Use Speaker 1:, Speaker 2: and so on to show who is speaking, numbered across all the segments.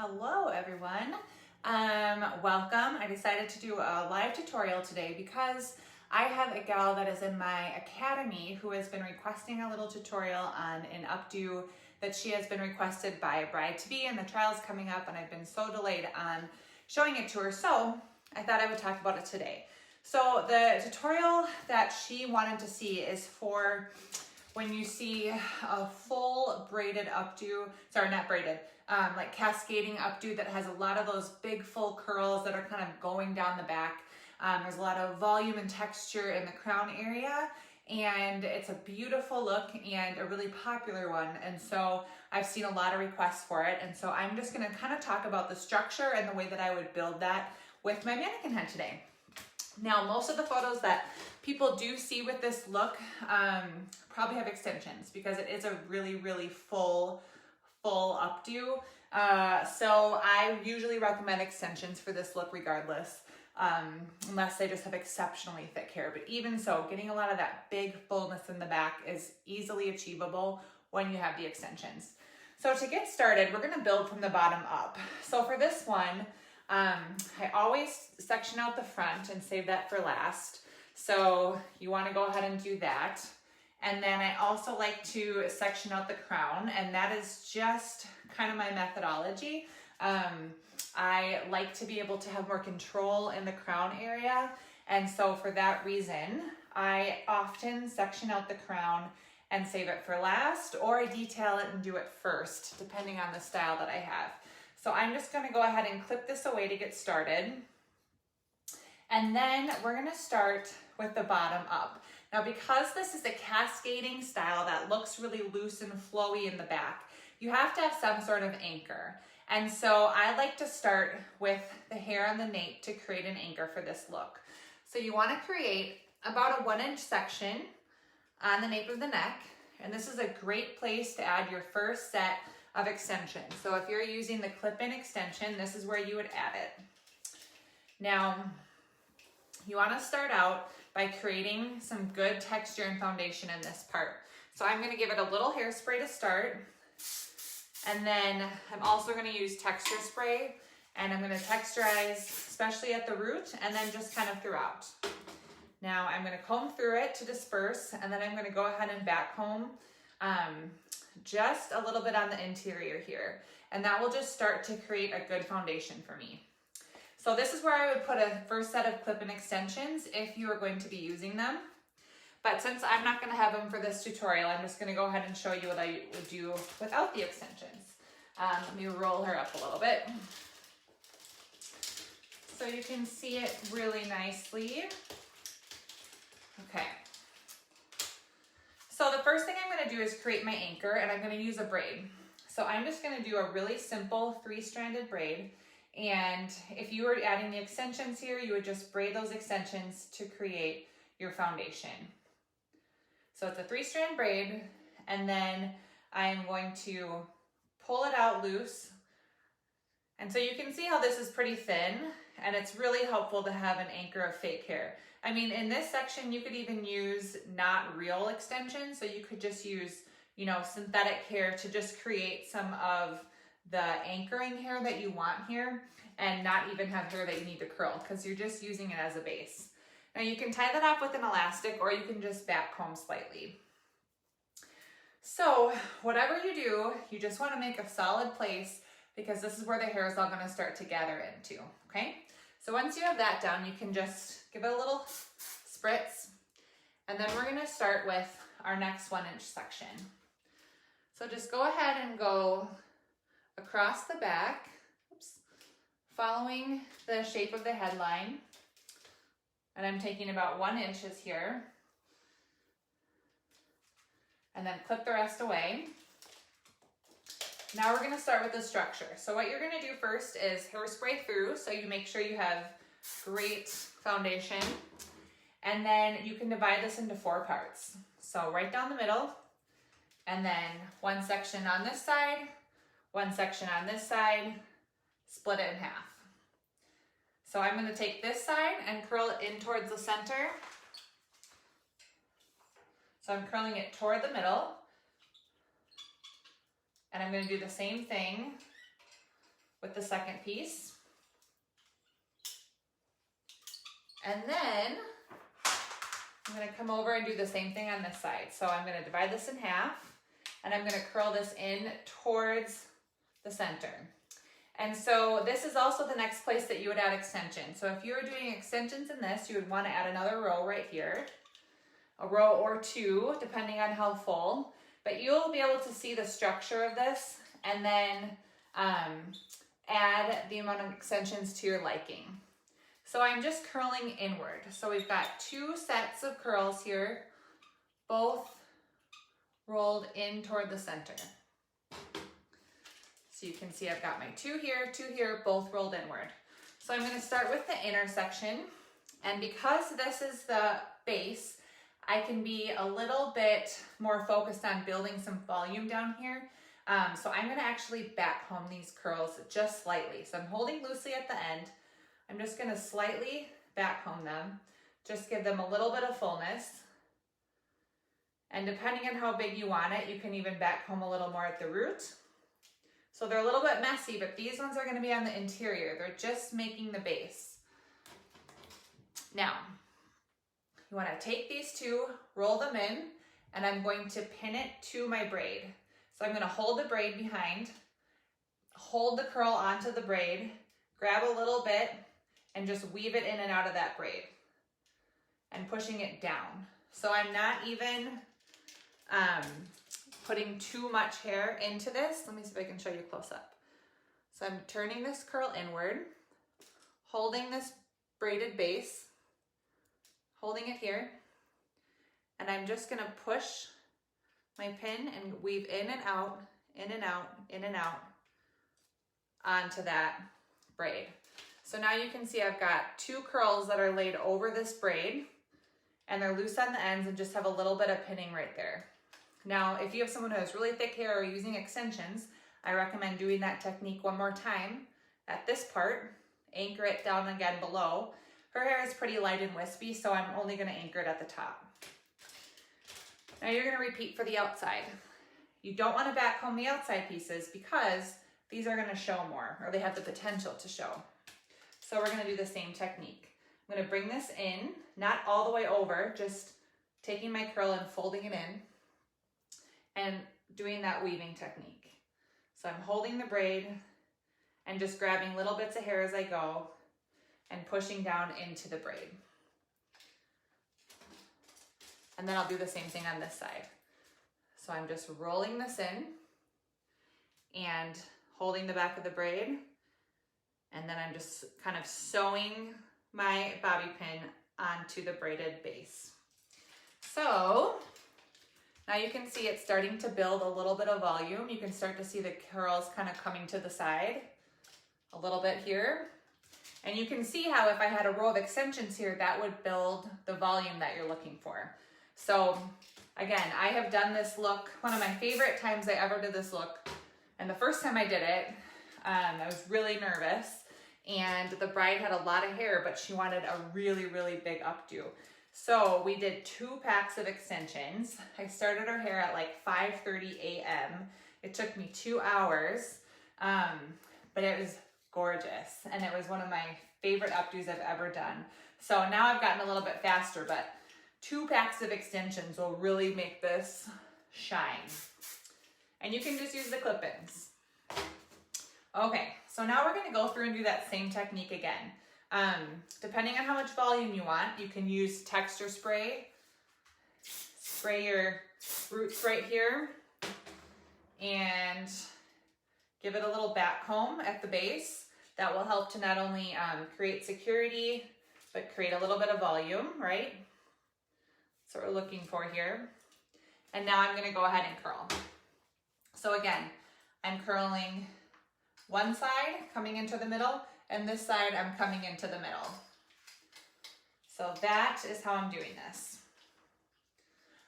Speaker 1: Hello everyone, welcome. I decided to do a live tutorial today because I have a gal that is in my academy who has been requesting a little tutorial on an updo that she has been requested by a bride-to-be, and the trial's coming up and I've been so delayed on showing it to her, so I thought I would talk about it today. So the tutorial that she wanted to see is for when you see a full braided updo, sorry, not braided, like cascading updo that has a lot of those big full curls that are kind of going down the back. There's a lot of volume and texture in the crown area, and it's a beautiful look and a really popular one. And so I've seen a lot of requests for it. And so I'm just gonna kind of talk about the structure and the way that I would build that with my mannequin head today. Now, most of the photos that people do see with this look probably have extensions because it is a really, really full updo. So I usually recommend extensions for this look regardless, unless they just have exceptionally thick hair. But even so, getting a lot of that big fullness in the back is easily achievable when you have the extensions. So to get started, we're gonna build from the bottom up. So for this one, I always section out the front and save that for last. So you want to go ahead and do that. And then I also like to section out the crown, and that is just kind of my methodology. I like to be able to have more control in the crown area. And so for that reason, I often section out the crown and save it for last, or I detail it and do it first, depending on the style that I have. So I'm just gonna go ahead and clip this away to get started. And then we're gonna start with the bottom up. Now, because this is a cascading style that looks really loose and flowy in the back, you have to have some sort of anchor. And so I like to start with the hair on the nape to create an anchor for this look. So you wanna create about a 1-inch section on the nape of the neck. And this is a great place to add your first set of extensions. So if you're using the clip-in extension, this is where you would add it. Now, you want to start out by creating some good texture and foundation in this part. So I'm going to give it a little hairspray to start, and then I'm also going to use texture spray, and I'm going to texturize, especially at the root, and then just kind of throughout. Now I'm going to comb through it to disperse, and then I'm going to go ahead and back comb just a little bit on the interior here, and that will just start to create a good foundation for me. So this is where I would put a first set of clip-in extensions if you are going to be using them. But since I'm not going to have them for this tutorial, I'm just going to go ahead and show you what I would do without the extensions. Let me roll her up a little bit so you can see it really nicely. Okay. So the first thing I'm going to do is create my anchor, and I'm going to use a braid. So I'm just going to do a really simple 3-stranded braid. And if you were adding the extensions here, you would just braid those extensions to create your foundation. So it's a 3-strand braid, and then I'm going to pull it out loose. And so you can see how this is pretty thin, and it's really helpful to have an anchor of fake hair. I mean, in this section, you could even use not real extensions. So you could just use, you know, synthetic hair to just create some of the anchoring hair that you want here, and not even have hair that you need to curl, because you're just using it as a base. Now you can tie that up with an elastic, or you can just back comb slightly. So whatever you do, you just want to make a solid place, because this is where the hair is all going to start to gather into, okay? So once you have that done, you can just give it a little spritz, and then we're going to start with our next 1-inch section. So just go ahead and go across the back, following the shape of the headline, and I'm taking about 1 inch here, and then clip the rest away. Now we're going to start with the structure. So what you're going to do first is hairspray through, so you make sure you have great foundation, and then you can divide this into 4 parts. So right down the middle, and then 1 section on this side, 1 section on this side, split it in half. So I'm going to take this side and curl it in towards the center. So I'm curling it toward the middle. And I'm going to do the same thing with the second piece. And then I'm going to come over and do the same thing on this side. So I'm going to divide this in half, and I'm going to curl this in towards the center. And so this is also the next place that you would add extension. So if you were doing extensions in this, you would want to add another row right here, a row or two, depending on how full. But you'll be able to see the structure of this and then add the amount of extensions to your liking. So I'm just curling inward. So we've got two sets of curls here, both rolled in toward the center. So you can see I've got my two here, both rolled inward. So I'm going to start with the inner section. And because this is the base, I can be a little bit more focused on building some volume down here. So I'm going to actually back comb these curls just slightly. So I'm holding loosely at the end. I'm just going to slightly back comb them. Just give them a little bit of fullness. And depending on how big you want it, you can even back comb a little more at the root. So they're a little bit messy, but these ones are going to be on the interior. They're just making the base. Now, you want to take these two, roll them in, and I'm going to pin it to my braid. So I'm going to hold the braid behind, hold the curl onto the braid, grab a little bit, and just weave it in and out of that braid and pushing it down. So I'm not even putting too much hair into this. Let me see if I can show you close up. So I'm turning this curl inward, holding this braided base, holding it here, and I'm just gonna push my pin and weave in and out, in and out, in and out onto that braid. So now you can see I've got two curls that are laid over this braid, and they're loose on the ends and just have a little bit of pinning right there. Now, if you have someone who has really thick hair or using extensions, I recommend doing that technique one more time at this part, anchor it down again below. Her hair is pretty light and wispy, so I'm only gonna anchor it at the top. Now you're gonna repeat for the outside. You don't wanna back comb the outside pieces because these are gonna show more, or they have the potential to show. So we're gonna do the same technique. I'm gonna bring this in, not all the way over, just taking my curl and folding it in and doing that weaving technique. So I'm holding the braid and just grabbing little bits of hair as I go and pushing down into the braid. And then I'll do the same thing on this side. So I'm just rolling this in and holding the back of the braid, and then I'm just kind of sewing my bobby pin onto the braided base. So now you can see it's starting to build a little bit of volume. You can start to see the curls kind of coming to the side a little bit here. And you can see how if I had a row of extensions here, that would build the volume that you're looking for. So again, I have done this look, one of my favorite times I ever did this look. And the first time I did it, I was really nervous, and the bride had a lot of hair, but she wanted a really, really big updo. So we did 2 packs of extensions. I started her hair at like 5:30 a.m. It took me 2 hours, but it was gorgeous. And it was one of my favorite updos I've ever done. So now I've gotten a little bit faster, but 2 packs of extensions will really make this shine. And you can just use the clip-ins. Okay, so now we're gonna go through and do that same technique again. Depending on how much volume you want, you can use texture spray. Spray your roots right here and give it a little back comb at the base. That will help to not only create security, but create a little bit of volume, right? That's what we're looking for here. And now I'm gonna go ahead and curl. So again, I'm curling one side, coming into the middle, and this side I'm coming into the middle. So that is how I'm doing this.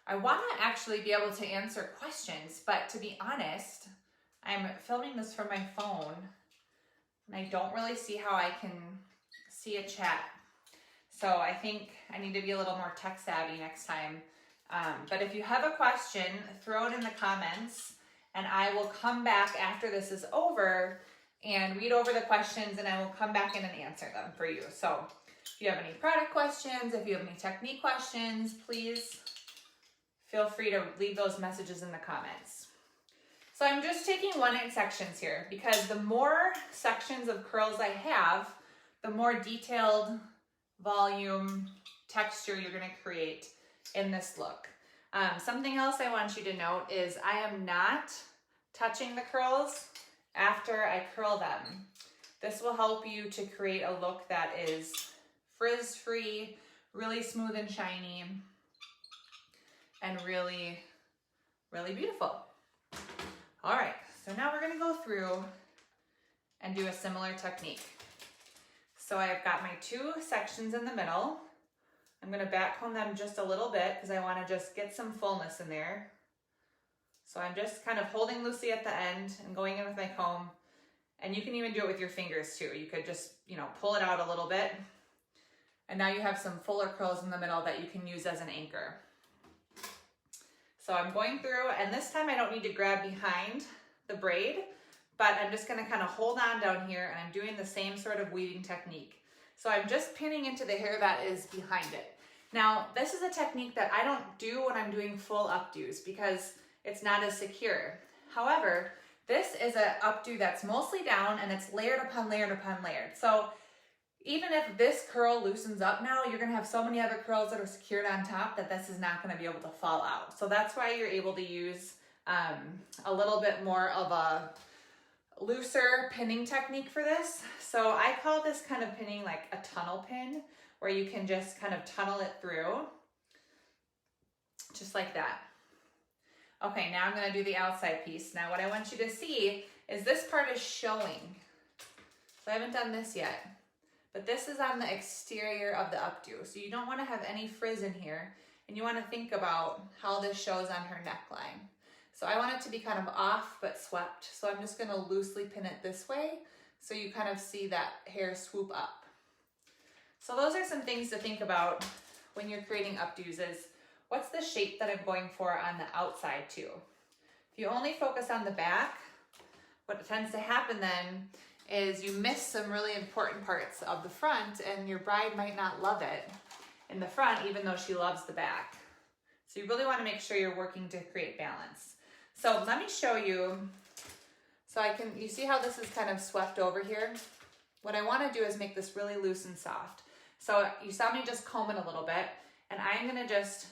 Speaker 1: I want to actually be able to answer questions, but to be honest, I'm filming this from my phone and I don't really see how I can see a chat. So I think I need to be a little more tech savvy next time. But if you have a question, throw it in the comments and I will come back after this is over and read over the questions, and I will come back in and answer them for you. So if you have any product questions, if you have any technique questions, please feel free to leave those messages in the comments. So I'm just taking 1/8 sections here because the more sections of curls I have, the more detailed volume texture you're going to create in this look. Something else I want you to note is I am not touching the curls after I curl them. This will help you to create a look that is frizz-free, really smooth and shiny, and really, really beautiful. All right, so now we're gonna go through and do a similar technique. So I've got my 2 sections in the middle. I'm gonna back comb them just a little bit because I wanna just get some fullness in there. So I'm just kind of holding loosely at the end and going in with my comb. And you can even do it with your fingers too. You could just, pull it out a little bit. And now you have some fuller curls in the middle that you can use as an anchor. So I'm going through, and this time I don't need to grab behind the braid, but I'm just gonna kind of hold on down here, and I'm doing the same sort of weaving technique. So I'm just pinning into the hair that is behind it. Now, this is a technique that I don't do when I'm doing full updos because it's not as secure. However, this is an updo that's mostly down and it's layered upon layered upon layered. So even if this curl loosens up now, you're gonna have so many other curls that are secured on top that this is not gonna be able to fall out. So that's why you're able to use a little bit more of a looser pinning technique for this. So I call this kind of pinning like a tunnel pin, where you can just kind of tunnel it through, just like that. Okay, now I'm gonna do the outside piece. Now what I want you to see is this part is showing. So I haven't done this yet, but this is on the exterior of the updo. So you don't wanna have any frizz in here, and you wanna think about how this shows on her neckline. So I want it to be kind of off but swept. So I'm just gonna loosely pin it this way so you kind of see that hair swoop up. So those are some things to think about when you're creating updos is, what's the shape that I'm going for on the outside too? If you only focus on the back, what tends to happen then is you miss some really important parts of the front, and your bride might not love it in the front even though she loves the back. So you really want to make sure you're working to create balance. So let me show you. So you see how this is kind of swept over here? What I want to do is make this really loose and soft. So you saw me just comb it a little bit, and I'm going to just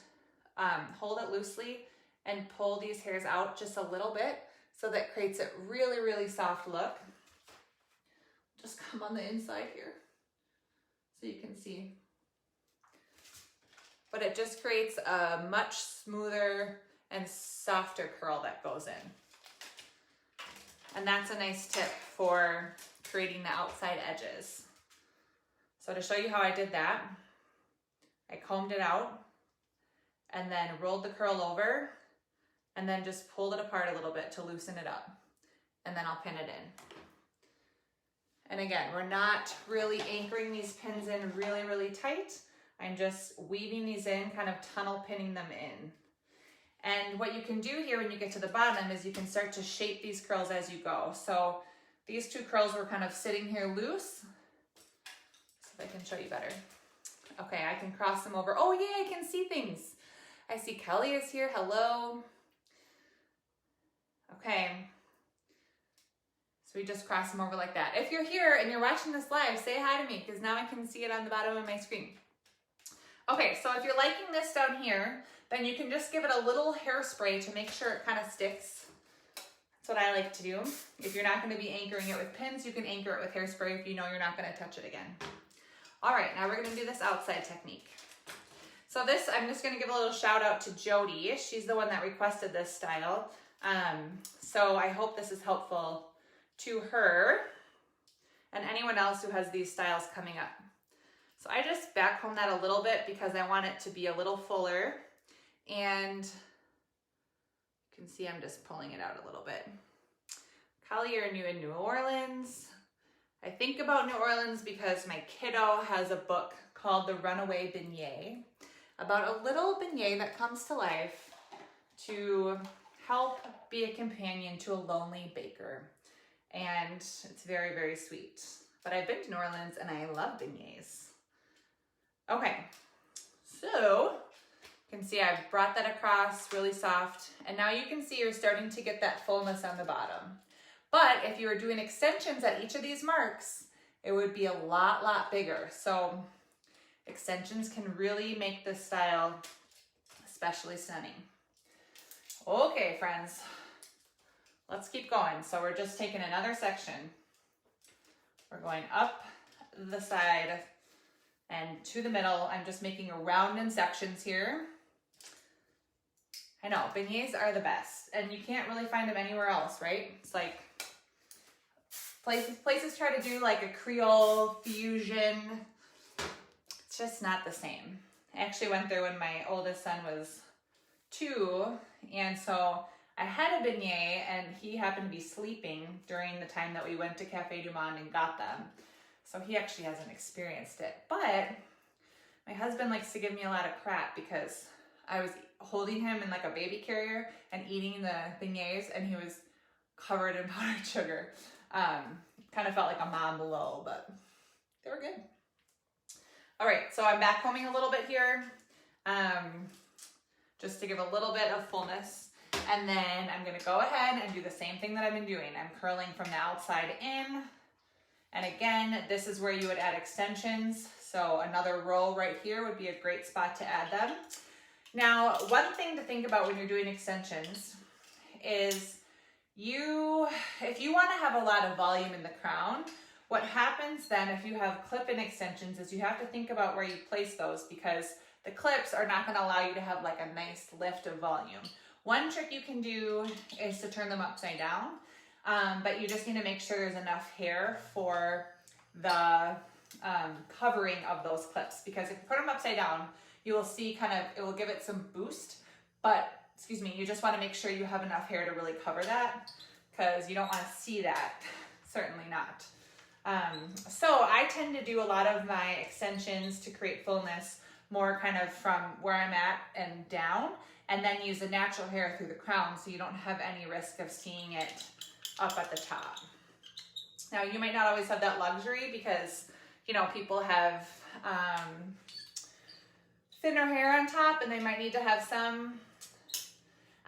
Speaker 1: hold it loosely and pull these hairs out just a little bit so that creates a really, really soft look. Just come on the inside here so you can see. But it just creates a much smoother and softer curl that goes in. And that's a nice tip for creating the outside edges. So to show you how I did that, I combed it out and then rolled the curl over and then just pulled it apart a little bit to loosen it up. And then I'll pin it in. And again, we're not really anchoring these pins in really, really tight. I'm just weaving these in, kind of tunnel pinning them in. And what you can do here when you get to the bottom is you can start to shape these curls as you go. So these 2 curls were kind of sitting here loose. See if I can show you better. Okay, I can cross them over. Oh yeah, I can see things. I see Kelly is here, hello. Okay, so we just cross them over like that. If you're here and you're watching this live, say hi to me because now I can see it on the bottom of my screen. Okay, so if you're liking this down here, then you can just give it a little hairspray to make sure it kind of sticks. That's what I like to do. If you're not going to be anchoring it with pins, you can anchor it with hairspray if you know you're not going to touch it again. All right, now we're going to do this outside technique. So this, I'm just going to give a little shout out to Jody. She's the one that requested this style. So I hope this is helpful to her and anyone else who has these styles coming up. So I just back comb that a little bit because I want it to be a little fuller, and you can see I'm just pulling it out a little bit. Callie, you're new in New Orleans. I think about New Orleans because my kiddo has a book called The Runaway Beignet about a little beignet that comes to life to help be a companion to a lonely baker. and it's very, very sweet. But I've been to New Orleans and I love beignets. Okay, so you can see I've brought that across really soft, and now you can see you're starting to get that fullness on the bottom. But if you were doing extensions at each of these marks, it would be a lot bigger. So extensions can really make this style especially stunning. Okay, friends, let's keep going. So we're just taking another section. We're going up the side and to the middle. I'm just making a round in sections here. I know, beignets are the best, and you can't really find them anywhere else, right? It's like places try to do like a Creole fusion. It's just not the same. I actually went there when my oldest son was 2, and so I had a beignet, and he happened to be sleeping during the time that we went to Cafe Du Monde and got them. So he actually hasn't experienced it. But my husband likes to give me a lot of crap because I was holding him in like a baby carrier and eating the beignets, and he was covered in powdered sugar. Kind of felt like a mom below, but they were good. All right, so I'm back combing a little bit here, just to give a little bit of fullness. And then I'm gonna go ahead and do the same thing that I've been doing. I'm curling from the outside in. And again, this is where you would add extensions. So another row right here would be a great spot to add them. Now, one thing to think about when you're doing extensions is if you want to have a lot of volume in the crown, what happens then if you have clip-in extensions is you have to think about where you place those, because the clips are not going to allow you to have like a nice lift of volume. One trick you can do is to turn them upside down, but you just need to make sure there's enough hair for the covering of those clips, because if you put them upside down, you will see it will give it some boost, but excuse me, you just want to make sure you have enough hair to really cover that, because you don't want to see that, certainly not. So I tend to do a lot of my extensions to create fullness more kind of from where I'm at and down, and then use the natural hair through the crown so you don't have any risk of seeing it up at the top. Now, you might not always have that luxury because, you know, people have thinner hair on top and they might need to have some.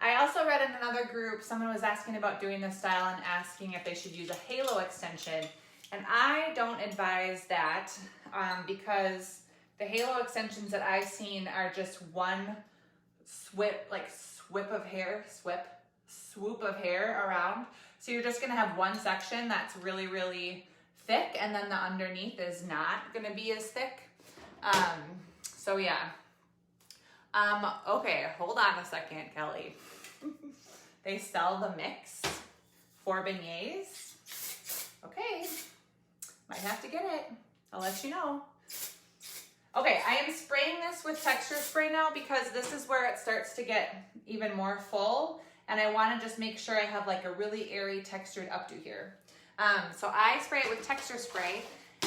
Speaker 1: I also read in another group, someone was asking about doing this style and asking if they should use a halo extension. And I don't advise that because the halo extensions that I've seen are just one swoop of hair around. So you're just gonna have one section that's really, really thick, and then the underneath is not gonna be as thick. So yeah. Okay, hold on a second, Kelly. They sell the mix for beignets. Okay, might have to get it. I'll let you know. Okay, I am spraying this with texture spray now because this is where it starts to get even more full, and I want to just make sure I have like a really airy textured updo here. So I spray it with texture spray,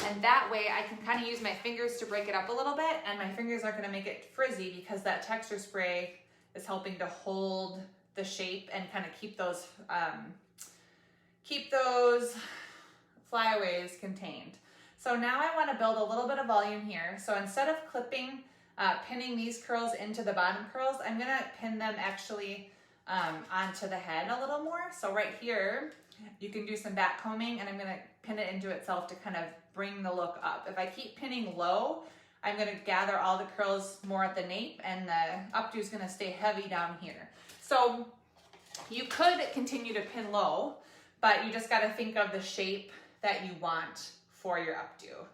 Speaker 1: and that way I can kind of use my fingers to break it up a little bit, and my fingers aren't going to make it frizzy because that texture spray is helping to hold the shape and kind of keep those flyaways contained. So now I want to build a little bit of volume here. So instead of pinning these curls into the bottom curls, I'm going to pin them actually onto the head a little more. So right here, you can do some back combing, and I'm going to pin it into itself to kind of bring the look up. If I keep pinning low, I'm going to gather all the curls more at the nape, and the updo is going to stay heavy down here. So you could continue to pin low, but you just got to think of the shape that you want for your updo.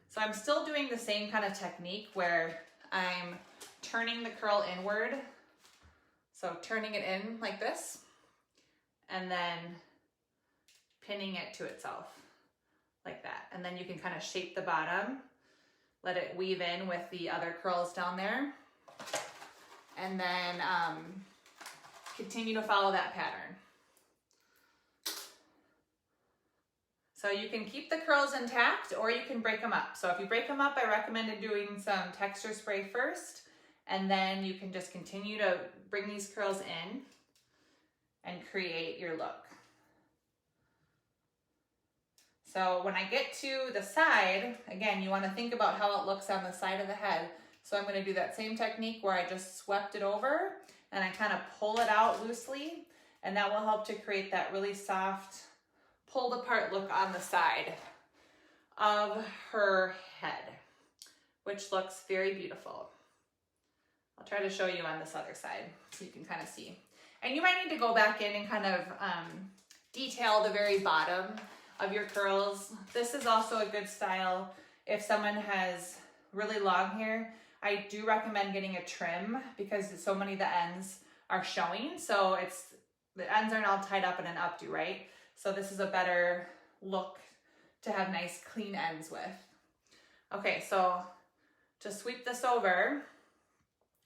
Speaker 1: So I'm still doing the same kind of technique where I'm turning the curl inward. So turning it in like this, and then pinning it to itself like that. And then you can kind of shape the bottom, let it weave in with the other curls down there, and then continue to follow that pattern. So you can keep the curls intact, or you can break them up. So if you break them up, I recommend doing some texture spray first, and then you can just continue to bring these curls in and create your look. So when I get to the side, again, you want to think about how it looks on the side of the head. So I'm going to do that same technique where I just swept it over and I kind of pull it out loosely, and that will help to create that really soft, pulled apart look on the side of her head, which looks very beautiful. I'll try to show you on this other side so you can kind of see. And you might need to go back in and kind of detail the very bottom of your curls. This is also a good style if someone has really long hair. I do recommend getting a trim because so many of the ends are showing. So the ends aren't all tied up in an updo, right? So this is a better look to have nice clean ends with. Okay, so to sweep this over,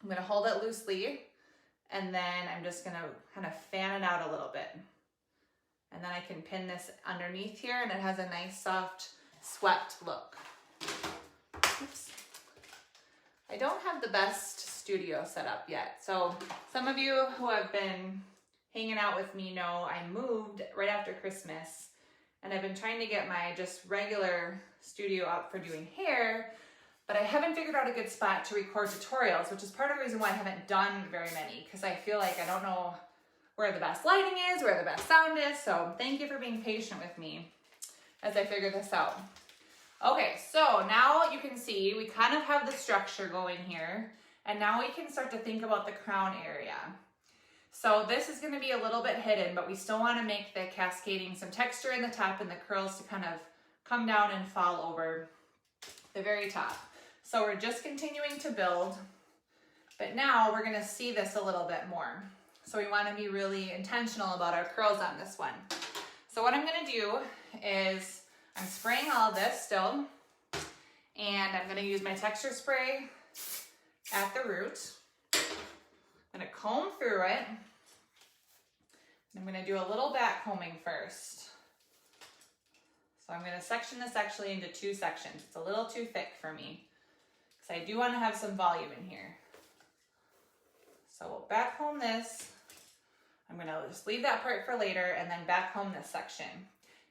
Speaker 1: I'm gonna hold it loosely, and then I'm just gonna kind of fan it out a little bit. And then I can pin this underneath here, and it has a nice soft swept look. Oops. I don't have the best studio set up yet. So some of you who have been hanging out with me know I moved right after Christmas, and I've been trying to get my just regular studio up for doing hair, but I haven't figured out a good spot to record tutorials, which is part of the reason why I haven't done very many, because I feel like I don't know where the best lighting is, where the best sound is. So thank you for being patient with me as I figure this out. Okay, so now you can see we kind of have the structure going here, and now we can start to think about the crown area. So this is going to be a little bit hidden, but we still want to make the cascading some texture in the top and the curls to kind of come down and fall over the very top. So we're just continuing to build, but now we're going to see this a little bit more. So we want to be really intentional about our curls on this one. So what I'm going to do is I'm spraying all of this still, and I'm going to use my texture spray at the root. I'm going to comb through it. I'm going to do a little back combing first. So I'm going to section this actually into 2 sections. It's a little too thick for me because I do want to have some volume in here. So we'll back comb this. I'm going to just leave that part for later and then back comb this section.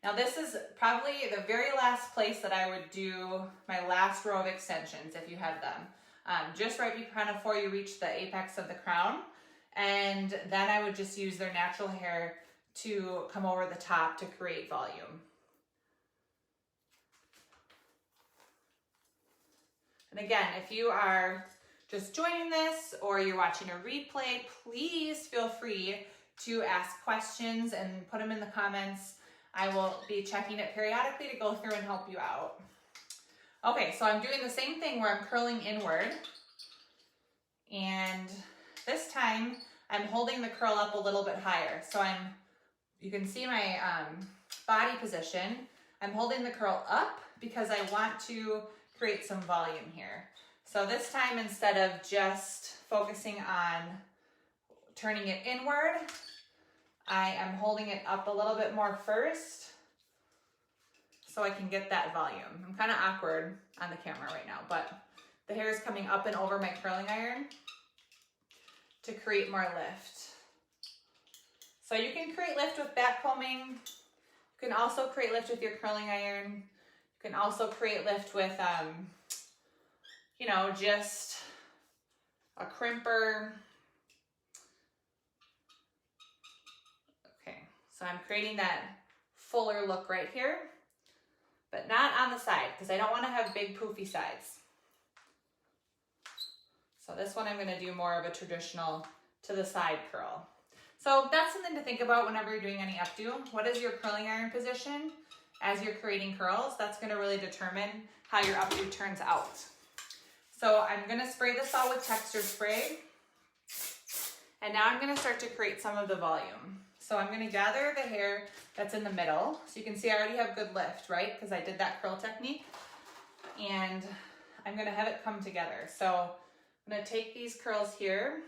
Speaker 1: Now this is probably the very last place that I would do my last row of extensions if you have them. Just right kind of before you reach the apex of the crown. And then I would just use their natural hair to come over the top to create volume. And again, if you are just joining this or you're watching a replay, please feel free to ask questions and put them in the comments. I will be checking it periodically to go through and help you out. Okay, so I'm doing the same thing where I'm curling inward. And this time I'm holding the curl up a little bit higher. So you can see my body position. I'm holding the curl up because I want to create some volume here. So this time, instead of just focusing on turning it inward, I am holding it up a little bit more first so I can get that volume. I'm kind of awkward on the camera right now, but the hair is coming up and over my curling iron to create more lift. So you can create lift with back combing. You can also create lift with your curling iron. You can also create lift with, you know, just a crimper. Okay, so I'm creating that fuller look right here, but not on the side because I don't want to have big poofy sides. So this one I'm going to do more of a traditional to the side curl. So that's something to think about whenever you're doing any updo. What is your curling iron position as you're creating curls? That's going to really determine how your updo turns out. So I'm going to spray this all with texture spray. And now I'm going to start to create some of the volume. So I'm going to gather the hair that's in the middle. So you can see I already have good lift, right? Because I did that curl technique. And I'm going to have it come together. So I'm going to take these curls here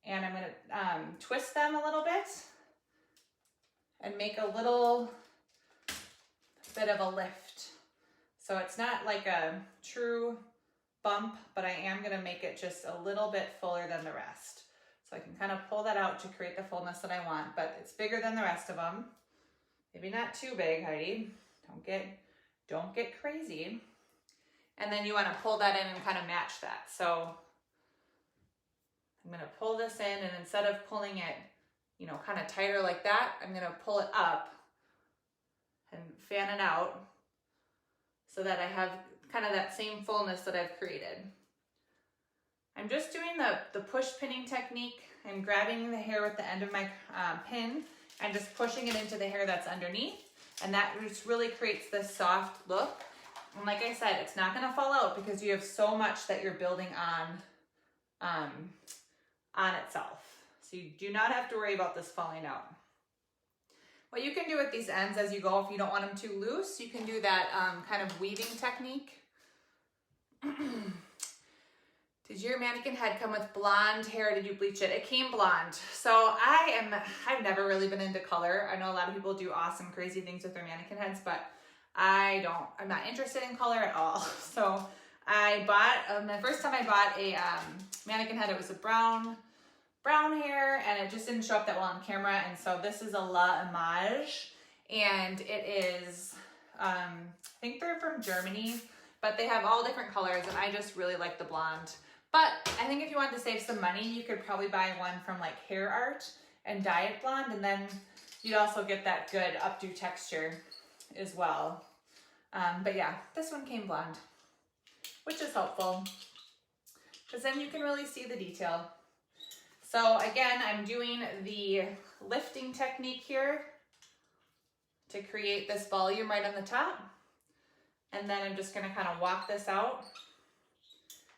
Speaker 1: and I'm going to twist them a little bit and make a little bit of a lift. So it's not like a true bump, but I am going to make it just a little bit fuller than the rest. So I can kind of pull that out to create the fullness that I want, but it's bigger than the rest of them. Maybe not too big, Heidi. Don't get crazy. And then you want to pull that in and kind of match that. So I'm going to pull this in, and instead of pulling it, you know, kind of tighter like that, I'm going to pull it up and fan it out so that I have kind of that same fullness that I've created. I'm just doing the push pinning technique. I'm grabbing the hair with the end of my pin and just pushing it into the hair that's underneath. And that just really creates this soft look. And like I said, it's not gonna fall out because you have so much that you're building on itself. So you do not have to worry about this falling out. What you can do with these ends as you go, if you don't want them too loose, you can do that kind of weaving technique. Did your mannequin head come with blonde hair? Did you bleach it? It came blonde. So I've never really been into color. I know a lot of people do awesome, crazy things with their mannequin heads, but I'm not interested in color at all. So I bought, the first time I bought a mannequin head, it was a brown hair, and it just didn't show up that well on camera. And so this is a La Image, and it is, I think they're from Germany, but they have all different colors, and I just really like the blonde. But I think if you want to save some money, you could probably buy one from like Hair Art and dye it blonde, and then you'd also get that good updo texture as well. But yeah, this one came blonde, which is helpful because then you can really see the detail. So again, I'm doing the lifting technique here to create this volume right on the top. And then I'm just gonna kind of walk this out.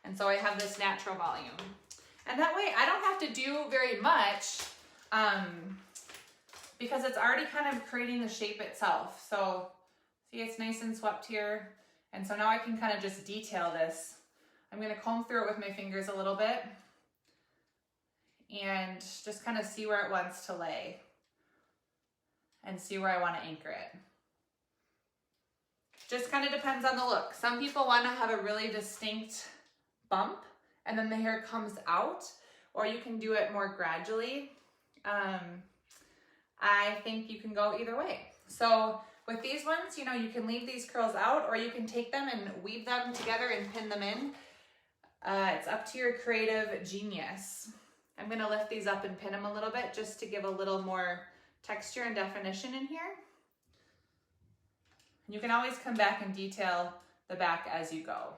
Speaker 1: And so I have this natural volume. And that way I don't have to do very much because it's already kind of creating the shape itself. So see, it's nice and swept here. And so now I can kind of just detail this. I'm gonna comb through it with my fingers a little bit and just kind of see where it wants to lay and see where I want to anchor it. Just kind of depends on the look. Some people want to have a really distinct bump and then the hair comes out, or you can do it more gradually. I think you can go either way. So with these ones, you know, you can leave these curls out, or you can take them and weave them together and pin them in. It's up to your creative genius. I'm gonna lift these up and pin them a little bit just to give a little more texture and definition in here. You can always come back and detail the back as you go.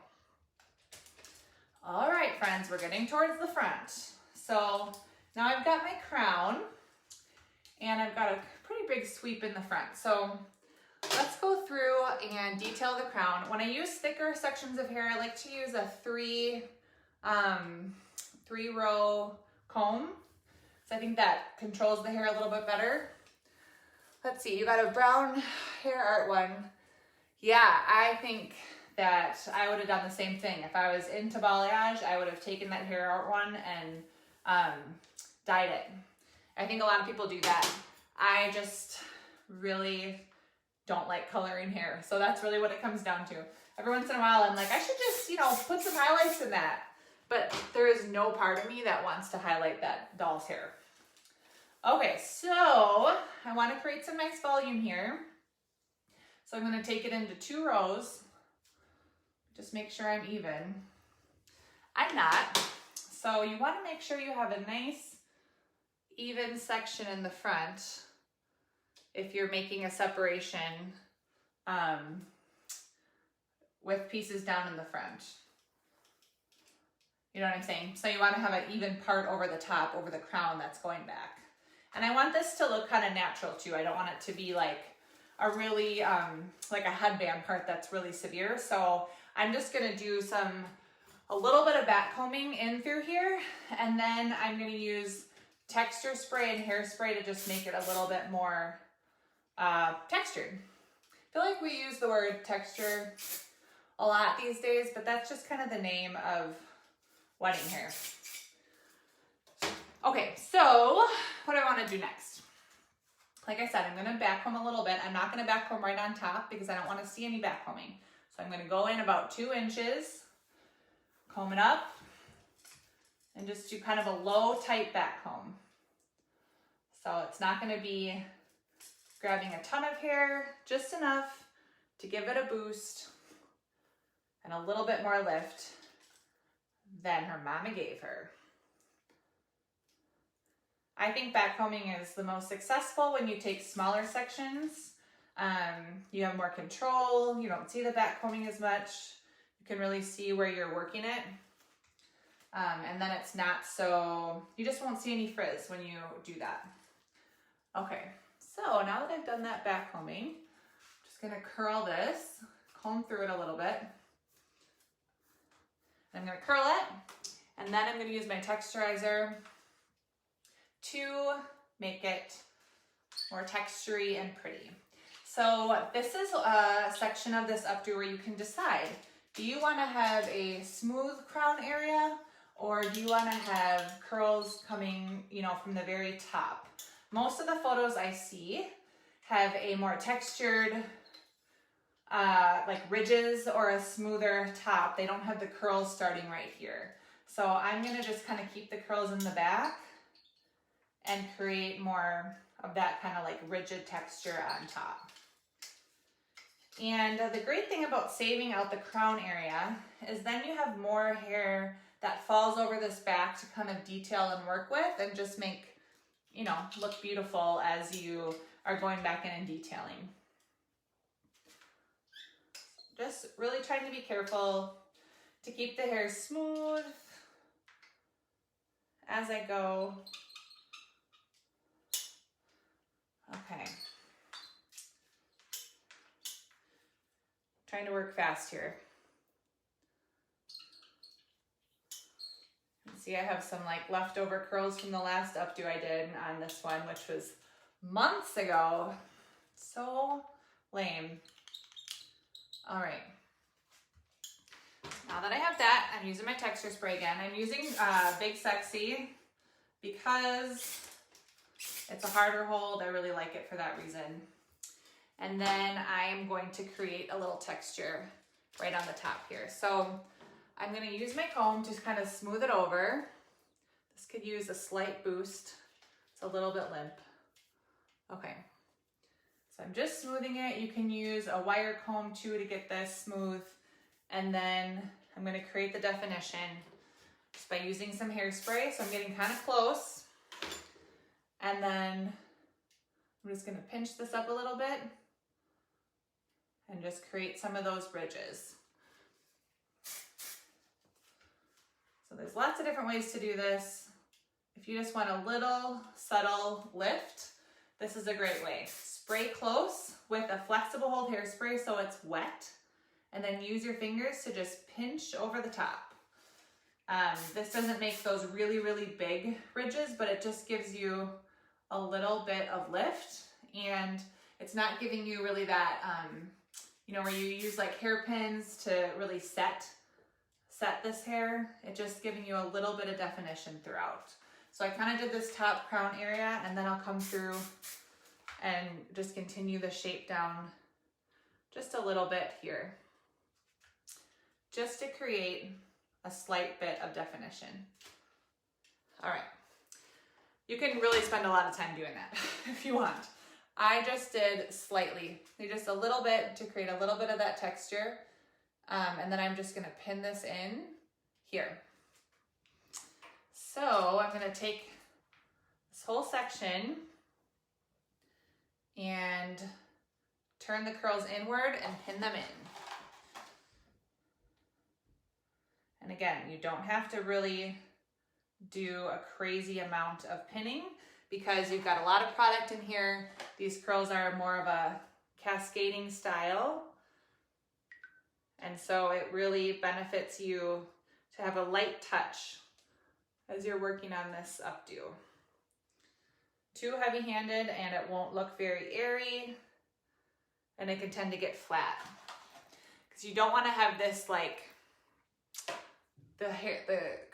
Speaker 1: All right, friends, we're getting towards the front. So now I've got my crown and I've got a pretty big sweep in the front. So let's go through and detail the crown. When I use thicker sections of hair, I like to use a three row comb. So I think that controls the hair a little bit better. Let's see, you got a brown Hair Art one. Yeah, I think that I would have done the same thing. If I was into balayage, I would have taken that Hair Art one and dyed it. I think a lot of people do that. I just really don't like coloring hair. So that's really what it comes down to. Every once in a while, I'm like, I should just, you know, put some highlights in that. But there is no part of me that wants to highlight that doll's hair. Okay, so I want to create some nice volume here. So I'm going to take it into 2 rows. Just make sure I'm even. I'm not. So you want to make sure you have a nice even section in the front if you're making a separation with pieces down in the front. You know what I'm saying? So you want to have an even part over the top, over the crown that's going back. And I want this to look kind of natural too. I don't want it to be like a really, like a headband part that's really severe. So I'm just gonna do a little bit of back combing in through here. And then I'm gonna use texture spray and hairspray to just make it a little bit more textured. I feel like we use the word texture a lot these days, but that's just kind of the name of wedding hair. Okay, so what do I want to do next? Like I said, I'm going to backcomb a little bit. I'm not going to backcomb right on top because I don't want to see any backcombing. So I'm going to go in about 2 inches, comb it up, and just do kind of a low, tight backcomb. So it's not going to be grabbing a ton of hair, just enough to give it a boost and a little bit more lift than her mama gave her. I think backcombing is the most successful when you take smaller sections. You have more control, you don't see the backcombing as much, you can really see where you're working it. And then it's not so, you just won't see any frizz when you do that. Okay, so now that I've done that backcombing, I'm just gonna curl this, comb through it a little bit. I'm gonna curl it, and then I'm gonna use my texturizer to make it more textury and pretty. So this is a section of this updo where you can decide, do you wanna have a smooth crown area, or do you wanna have curls coming, you know, from the very top? Most of the photos I see have a more textured, like ridges or a smoother top. They don't have the curls starting right here. So I'm gonna just kind of keep the curls in the back and create more of that kind of like rigid texture on top. And the great thing about saving out the crown area is then you have more hair that falls over this back to kind of detail and work with and just make, you know, look beautiful as you are going back in and detailing. Just really trying to be careful to keep the hair smooth as I go. Okay. Trying to work fast here. See, I have some like leftover curls from the last updo I did on this one, which was months ago. So lame. All right. Now that I have that, I'm using my texture spray again. I'm using Big Sexy because it's a harder hold. I really like it for that reason. And then I'm going to create a little texture right on the top here. So I'm gonna use my comb to kind of smooth it over. This could use a slight boost. It's a little bit limp. Okay, so I'm just smoothing it. You can use a wire comb too to get this smooth. And then I'm gonna create the definition just by using some hairspray. So I'm getting kind of close. And then I'm just gonna pinch this up a little bit and just create some of those ridges. So there's lots of different ways to do this. If you just want a little subtle lift, this is a great way. Spray close with a flexible hold hairspray so it's wet, and then use your fingers to just pinch over the top. This doesn't make those really, really big ridges, but it just gives you a little bit of lift, and it's not giving you really that, you know, where you use like hairpins to really set this hair. It's just giving you a little bit of definition throughout. So I kind of did this top crown area, and then I'll come through and just continue the shape down just a little bit here, just to create a slight bit of definition. All right, you can really spend a lot of time doing that if you want. I just did slightly, just a little bit to create a little bit of that texture. And then I'm just gonna pin this in here. So I'm gonna take this whole section and turn the curls inward and pin them in. And again, you don't have to really do a crazy amount of pinning because you've got a lot of product in here. These curls are more of a cascading style. And so it really benefits you to have a light touch as you're working on this updo. Too heavy-handed and it won't look very airy, and it can tend to get flat. Because you don't want to have this like, the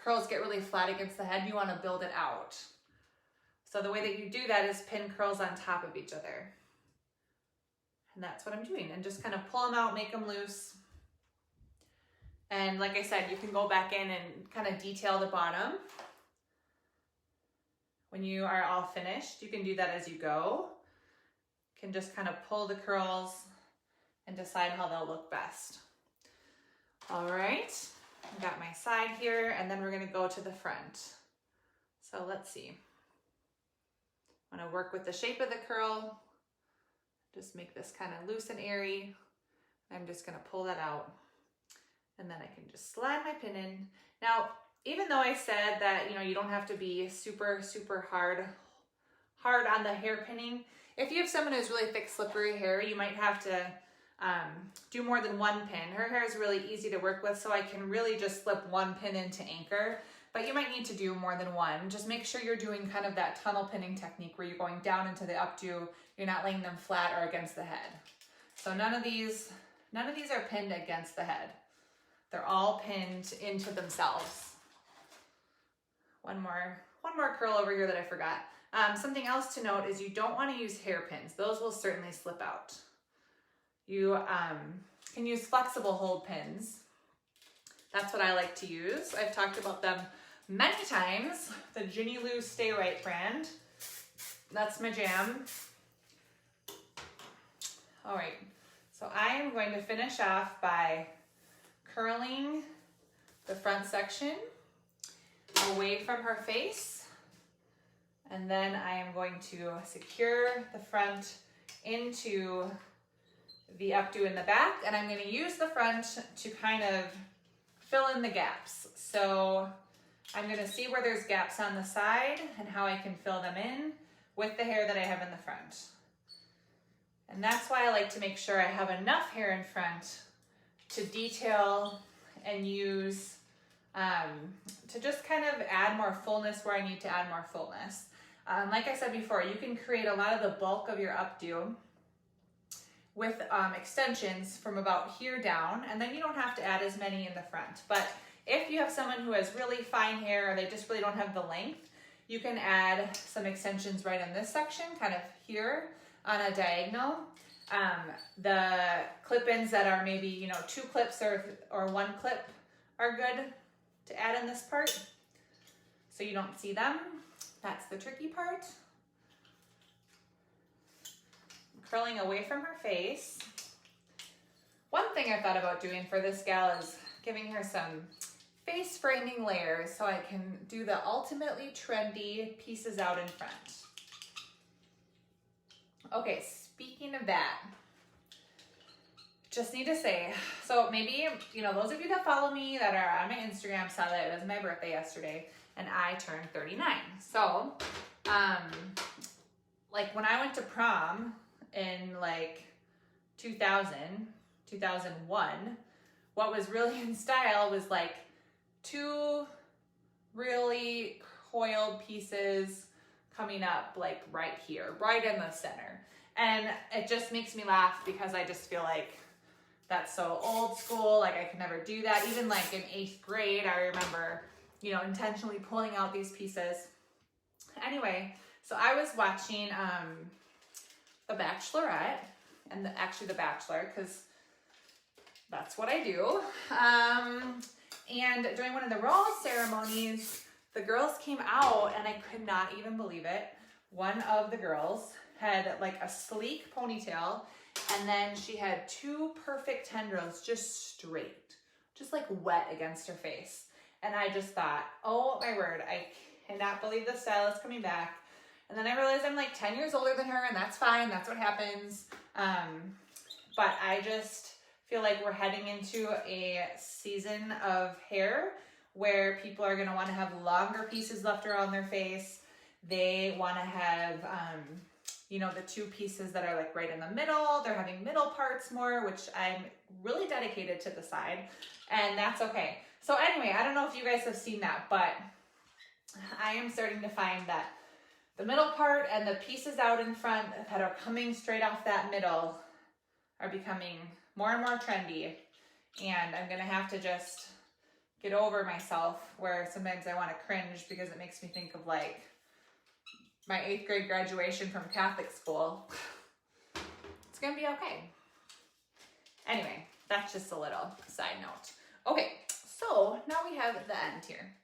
Speaker 1: curls get really flat against the head. You want to build it out. So the way that you do that is pin curls on top of each other. And that's what I'm doing. And just kind of pull them out, make them loose. And like I said, you can go back in and kind of detail the bottom. When you are all finished, you can do that as you go. can just kind of pull the curls and decide how they'll look best. All right, I got my side here, and then we're gonna go to the front. So let's see. I'm gonna work with the shape of the curl. Just make this kind of loose and airy. I'm just gonna pull that out, and then I can just slide my pin in. Now, even though I said that, you know, you don't have to be super, super hard on the hair pinning, if you have someone who's really thick, slippery hair, you might have to do more than one pin. Her hair is really easy to work with, so I can really just slip one pin into anchor, but you might need to do more than one. Just make sure you're doing kind of that tunnel pinning technique where you're going down into the updo, you're not laying them flat or against the head. So none of these are pinned against the head. They're all pinned into themselves. One more curl over here that I forgot. Something else to note is you don't want to use hairpins. Those will certainly slip out. You can use flexible hold pins. That's what I like to use. I've talked about them many times. The Ginny Lou Stay Right brand. That's my jam. All right, so I am going to finish off by curling the front section away from her face. And then I am going to secure the front into the updo in the back, and I'm going to use the front to kind of fill in the gaps. So I'm going to see where there's gaps on the side and how I can fill them in with the hair that I have in the front. And that's why I like to make sure I have enough hair in front to detail and use to just kind of add more fullness where I need to add more fullness. Like I said before, you can create a lot of the bulk of your updo with extensions from about here down, and then you don't have to add as many in the front. But if you have someone who has really fine hair or they just really don't have the length, you can add some extensions right in this section, kind of here on a diagonal. The clip-ins that are maybe, you know, 2 clips or 1 clip are good to add in this part so you don't see them. That's the tricky part. Curling away from her face. One thing I thought about doing for this gal is giving her some face framing layers so I can do the ultimately trendy pieces out in front. Okay, speaking of that, just need to say, so maybe, you know, those of you that follow me that are on my Instagram saw that it was my birthday yesterday and I turned 39. So, like when I went to prom in like 2001, what was really in style was like 2 really coiled pieces coming up like right here, right in the center. And it just makes me laugh because I just feel like that's so old school. Like I could never do that. Even like in 8th grade, I remember, you know, intentionally pulling out these pieces. Anyway, so I was watching The Bachelorette and actually The Bachelor, because that's what I do. And during one of the rose ceremonies, the girls came out and I could not even believe it. One of the girls had like a sleek ponytail, and then she had 2 perfect tendrils just straight, just like wet against her face. And I just thought, oh my word, I cannot believe this style is coming back. And then I realized I'm like 10 years older than her, and that's fine, that's what happens. But I just feel like we're heading into a season of hair where people are gonna wanna have longer pieces left around their face. They wanna have, you know, the 2 pieces that are like right in the middle. They're having middle parts more, which I'm really dedicated to the side, and that's okay. So anyway, I don't know if you guys have seen that, but I am starting to find that the middle part and the pieces out in front that are coming straight off that middle are becoming more and more trendy, and I'm gonna have to just get over myself where sometimes I want to cringe because it makes me think of like my 8th grade graduation from Catholic school. It's gonna be okay. Anyway, that's just a little side note. Okay, so now we have the end here.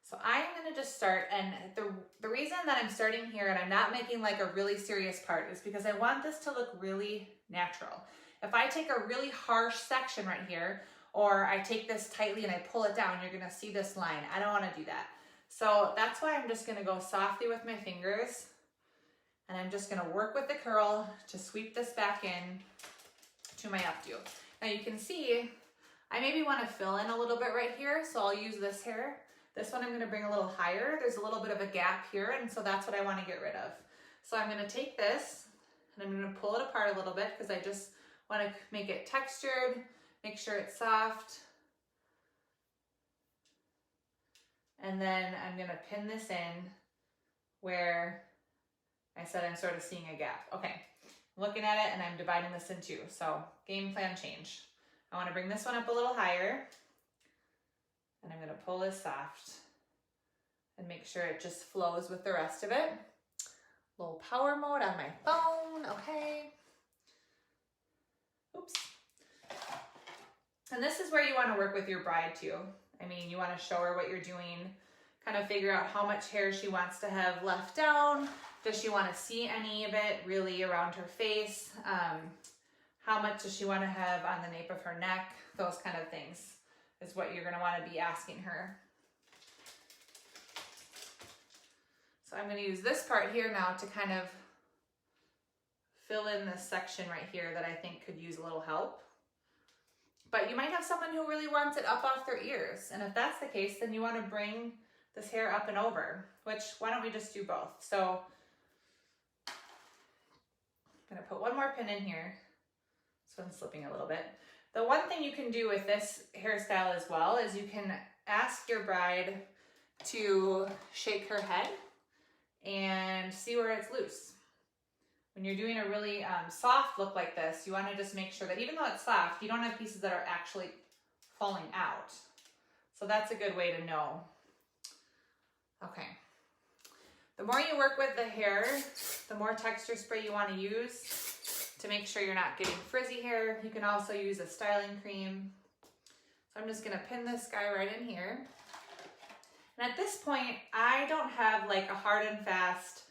Speaker 1: So I'm gonna just start, and the reason that I'm starting here and I'm not making like a really serious part is because I want this to look really natural. If I take a really harsh section right here, or I take this tightly and I pull it down, you're gonna see this line. I don't wanna do that. So that's why I'm just gonna go softly with my fingers, and I'm just gonna work with the curl to sweep this back in to my updo. Now you can see, I maybe wanna fill in a little bit right here, so I'll use this hair. This one I'm gonna bring a little higher. There's a little bit of a gap here, and so that's what I wanna get rid of. So I'm gonna take this, and I'm gonna pull it apart a little bit because I just wanna make it textured, make sure it's soft. And then I'm gonna pin this in where I said I'm sort of seeing a gap. Okay, I'm looking at it and I'm dividing this in two. So game plan change. I wanna bring this one up a little higher, and I'm gonna pull this soft and make sure it just flows with the rest of it. Little power mode on my phone, okay. Oops. And this is where you wanna work with your bride too. I mean, you wanna show her what you're doing, kind of figure out how much hair she wants to have left down. Does she wanna see any of it really around her face? How much does she wanna have on the nape of her neck? Those kind of things is what you're gonna wanna be asking her. So I'm gonna use this part here now to kind of fill in this section right here that I think could use a little help. But you might have someone who really wants it up off their ears. And if that's the case, then you wanna bring this hair up and over, which why don't we just do both? So I'm gonna put one more pin in here. This one's slipping a little bit. The one thing you can do with this hairstyle as well is you can ask your bride to shake her head and see where it's loose. When you're doing a really soft look like this, you want to just make sure that even though it's soft, you don't have pieces that are actually falling out. So that's a good way to know. Okay. The more you work with the hair, the more texture spray you want to use to make sure you're not getting frizzy hair. You can also use a styling cream. So I'm just gonna pin this guy right in here. And at this point, I don't have like a hard and fast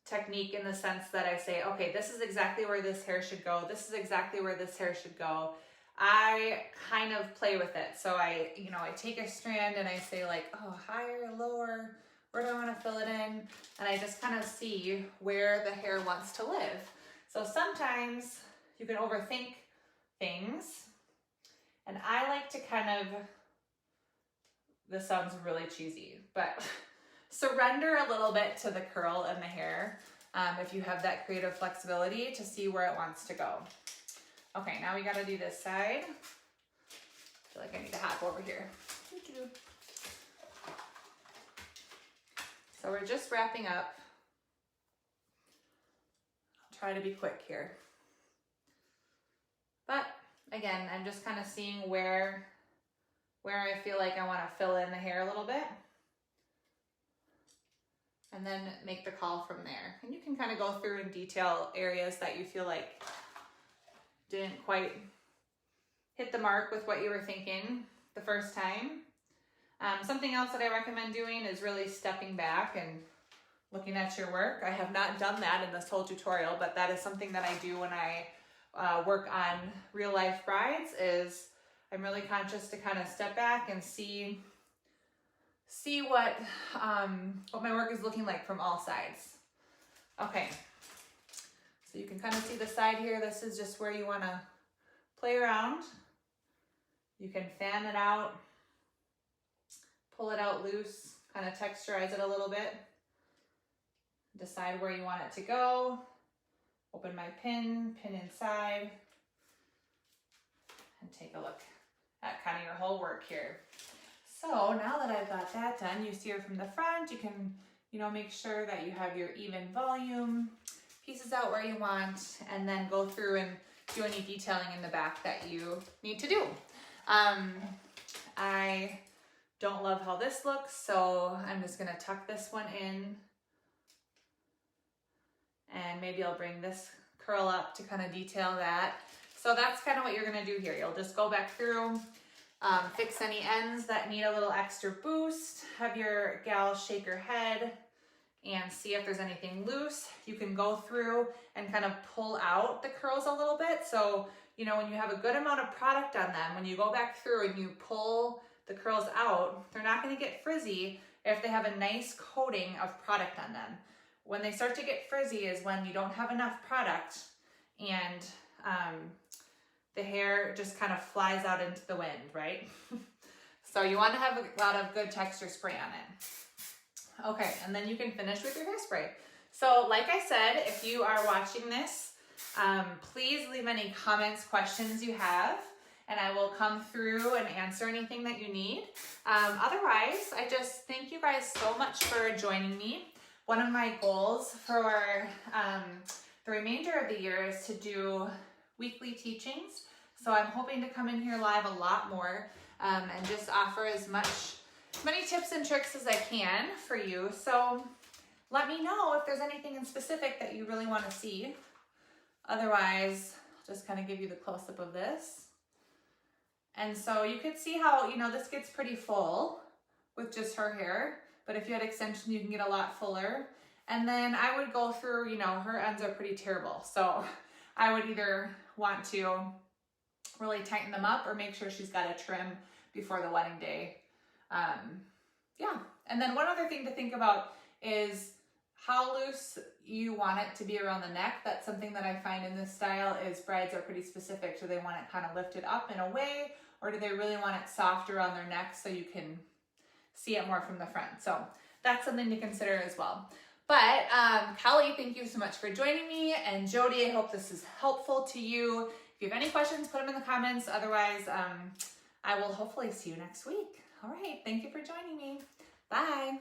Speaker 1: technique in the sense that I say, okay, this is exactly where this hair should go. This is exactly where this hair should go. I kind of play with it. So I take a strand and I say like, oh, higher, lower, where do I want to fill it in? And I just kind of see where the hair wants to live. So sometimes you can overthink things, and I like to kind of, this sounds really cheesy, but surrender a little bit to the curl and the hair if you have that creative flexibility to see where it wants to go. Okay, now we gotta do this side. I feel like I need to hop over here. So we're just wrapping up. I'll try to be quick here. But again, I'm just kind of seeing where I feel like I want to fill in the hair a little bit. And then make the call from there. And you can kind of go through and detail areas that you feel like didn't quite hit the mark with what you were thinking the first time. Something else that I recommend doing is really stepping back and looking at your work. I have not done that in this whole tutorial, but that is something that I do when I work on real life brides. Is I'm really conscious to kind of step back and see what my work is looking like from all sides. Okay, so you can kind of see the side here. This is just where you want to play around. You can fan it out, pull it out loose, kind of texturize it a little bit, decide where you want it to go, open my pin inside, and take a look at kind of your whole work here. So now that I've got that done, you see her from the front. You can, make sure that you have your even volume, pieces out where you want, and then go through and do any detailing in the back that you need to do. I don't love how this looks, so I'm just gonna tuck this one in, and maybe I'll bring this curl up to kind of detail that. So that's kind of what you're gonna do here. You'll just go back through fix any ends that need a little extra boost. Have your gal shake her head and see if there's anything loose. You can go through and kind of pull out the curls a little bit. So, you know, when you have a good amount of product on them, when you go back through and you pull the curls out, they're not going to get frizzy if they have a nice coating of product on them. When they start to get frizzy is when you don't have enough product and the hair just kind of flies out into the wind, right? So you want to have a lot of good texture spray on it. Okay, and then you can finish with your hairspray. So like I said, if you are watching this, please leave any comments, questions you have, and I will come through and answer anything that you need. Otherwise, I just thank you guys so much for joining me. One of my goals for the remainder of the year is to do weekly teachings. So I'm hoping to come in here live a lot more and just offer as many tips and tricks as I can for you. So let me know if there's anything in specific that you really want to see. Otherwise, I'll just kind of give you the close-up of this. And so you could see how, you know, this gets pretty full with just her hair, but if you had extensions, you can get a lot fuller. And then I would go through, you know, her ends are pretty terrible. So I would either want to really tighten them up or make sure she's got a trim before the wedding day. Yeah. And then one other thing to think about is how loose you want it to be around the neck. That's something that I find in this style is brides are pretty specific. Do they want it kind of lifted up in a way, or do they really want it soft around their neck so you can see it more from the front? So that's something to consider as well. But Kelly, thank you so much for joining me. And Jody, I hope this is helpful to you. If you have any questions, put them in the comments. Otherwise, I will hopefully see you next week. All right. Thank you for joining me. Bye.